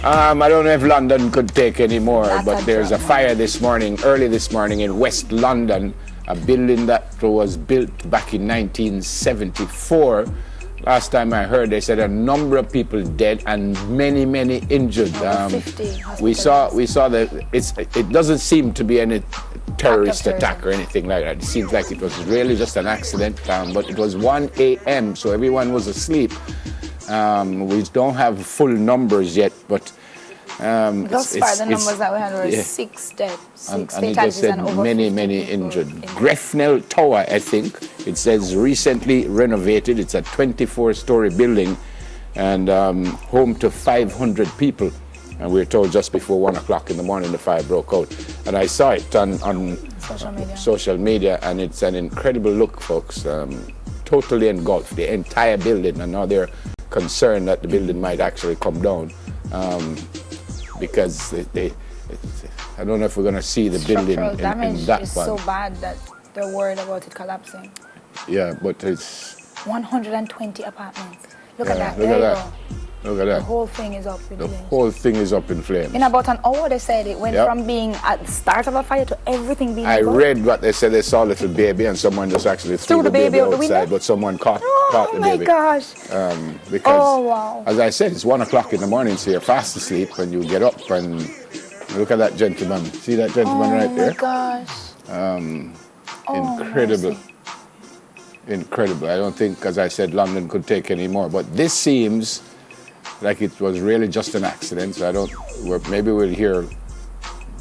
I don't know if London could take any more, but there's a fire early this morning in West London, a building that was built back in 1974. Last time I heard, they said a number of people dead and many, many injured. 50 we saw that it doesn't seem to be any terrorist attack or anything like that. It seems like it was really just an accident, but it was 1 a.m., so everyone was asleep. We don't have full numbers yet, but thus far the numbers that we had were 6 dead, 6 and it just said many injured. Grenfell Tower, I think. It says recently renovated. It's a 24-story building and home to 500 people. And we were told just before 1 o'clock in the morning the fire broke out. And I saw it on social media, and it's an incredible look, folks. Totally engulfed the entire building, and now they're concerned that the building might actually come down because I don't know if we're going to see the building in that is one. So bad that they're worried about it collapsing. Yeah, but it's 120 apartments. Look at that. Look at that. Look at that. The whole thing is up in flames. The whole thing is up in flames. In about an hour, they said it went from being at the start of a fire to everything being I read what they said. They saw a little baby and someone just actually threw the baby outside, but someone caught the baby. Oh my gosh. Because, as I said, it's 1 o'clock in the morning, so you're fast asleep and you get up and look at that gentleman. See that gentleman right there? Oh my gosh. Incredible. Mercy. Incredible. I don't think, as I said, London could take any more, but this seems like it was really just an accident, so maybe we'll hear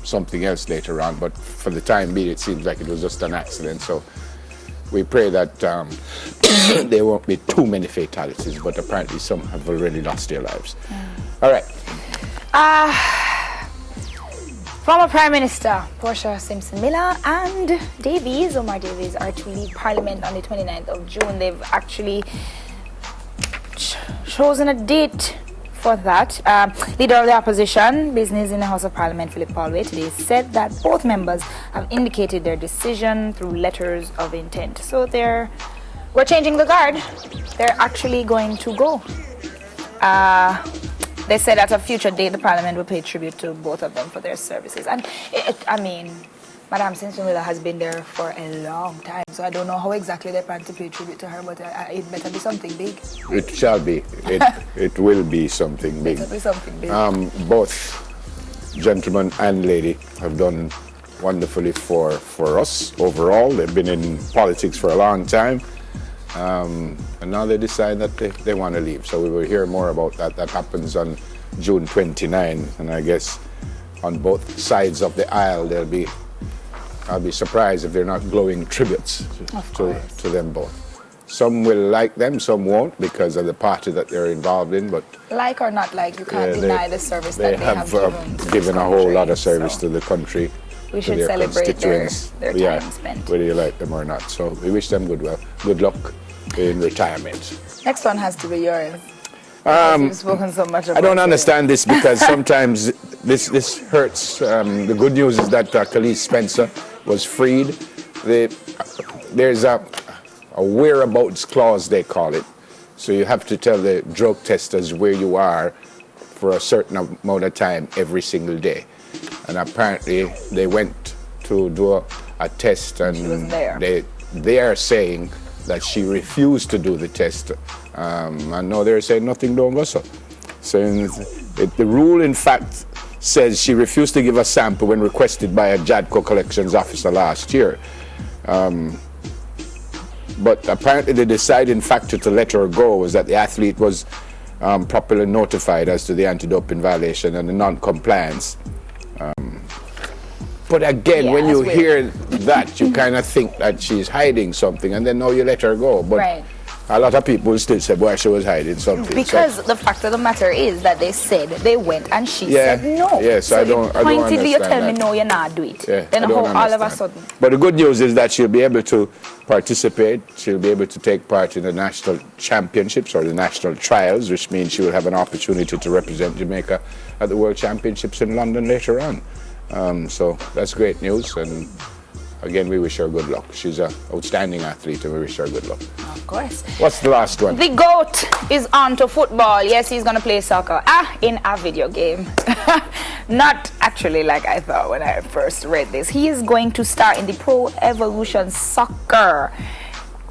something else later on, but for the time being it seems like it was just an accident, so we pray that there won't be too many fatalities, but apparently some have already lost their lives. All right. Former Prime Minister Portia Simpson-Miller and Omar Davies are to leave Parliament on the 29th of June. They've actually chosen a date for that. Leader of the Opposition Business in the House of Parliament, Philip Palway, today said that both members have indicated their decision through letters of intent. So we're changing the guard. They're actually going to go. They said at a future date the Parliament will pay tribute to both of them for their services. And Madame Simpson-Miller has been there for a long time, so I don't know how exactly they plan to pay tribute to her, but it better be something big. It shall be. It will be something big. It will be something big. Both gentleman and lady have done wonderfully for us overall. They've been in politics for a long time, and now they decide that they want to leave. So we will hear more about that. That happens on June 29, and I guess on both sides of the aisle I'll be surprised if they're not glowing tributes to them both. Some will like them, some won't because of the party that they're involved in. But like or not like, you can't deny the service they that they have given a whole lot of service to the country. We should celebrate their time spent. Whether you like them or not. So we wish them good luck in retirement. Next one has to be yours. You've spoken so much about I don't understand this because sometimes this hurts. The good news is that Khalees Spencer was freed. There's a whereabouts clause, they call it. So you have to tell the drug testers where you are for a certain amount of time every single day. And apparently they went to do a test and they are saying that she refused to do the test. And now they're saying nothing don't go so. Saying the rule in fact says she refused to give a sample when requested by a JADCO collections officer last year. But apparently the deciding factor to let her go was that the athlete was properly notified as to the anti-doping violation and the non-compliance. But again, when you hear that, you kind of think that she's hiding something, and then now you let her go. But a lot of people still say, boy, she was hiding something. Because the fact of the matter is that they said they went and she said no. Yes, so I don't pointedly you tell that. Me no, you're not do it. Yeah, then how all of a sudden. But the good news is that she'll be able to participate. She'll be able to take part in the national championships or the national trials, which means she will have an opportunity to represent Jamaica at the World Championships in London later on. So that's great news, and again, we wish her good luck. She's an outstanding athlete, and we wish her good luck. Of course. What's the last one? The GOAT is on to football. Yes, he's going to play soccer. In a video game. Not actually like I thought when I first read this. He is going to star in the Pro Evolution Soccer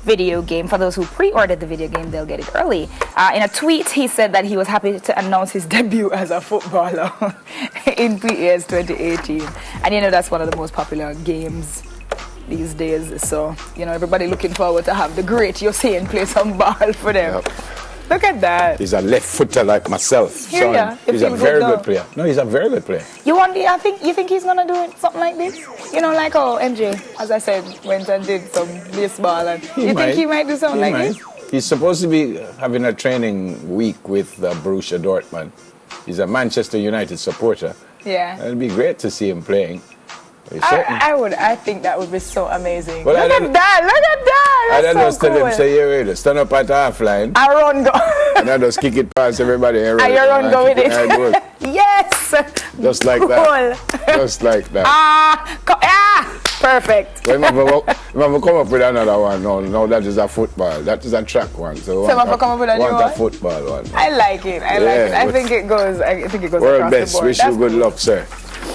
video game. For those who pre-ordered the video game, they'll get it early. In a tweet, he said that he was happy to announce his debut as a footballer in PES 2018. And you know, that's one of the most popular games these days. So, you know, everybody looking forward to have the great Usain play some ball for them. Yep. Look at that. He's a left footer like myself. Yeah, he's a very good player. No, he's a very good player. You think he's gonna do something like this? You know, like how MJ, as I said, went and did some baseball, and think he might do something like this? He's supposed to be having a training week with Borussia Dortmund. He's a Manchester United supporter. Yeah. It'd be great to see him playing. I think that would be so amazing. Well, look at that! I That's just so tell cool. him, say, you're ready. Stand up at half line. I run go. And I just kick it past everybody. And you run go with it. Yes! Just like that. Just like that. Perfect. Well, remember come up with another one. No, that is a football. That is a track one. So come up with a new one? A football one. I like it. I think it goes. World across best. the board. Wish you good luck, sir.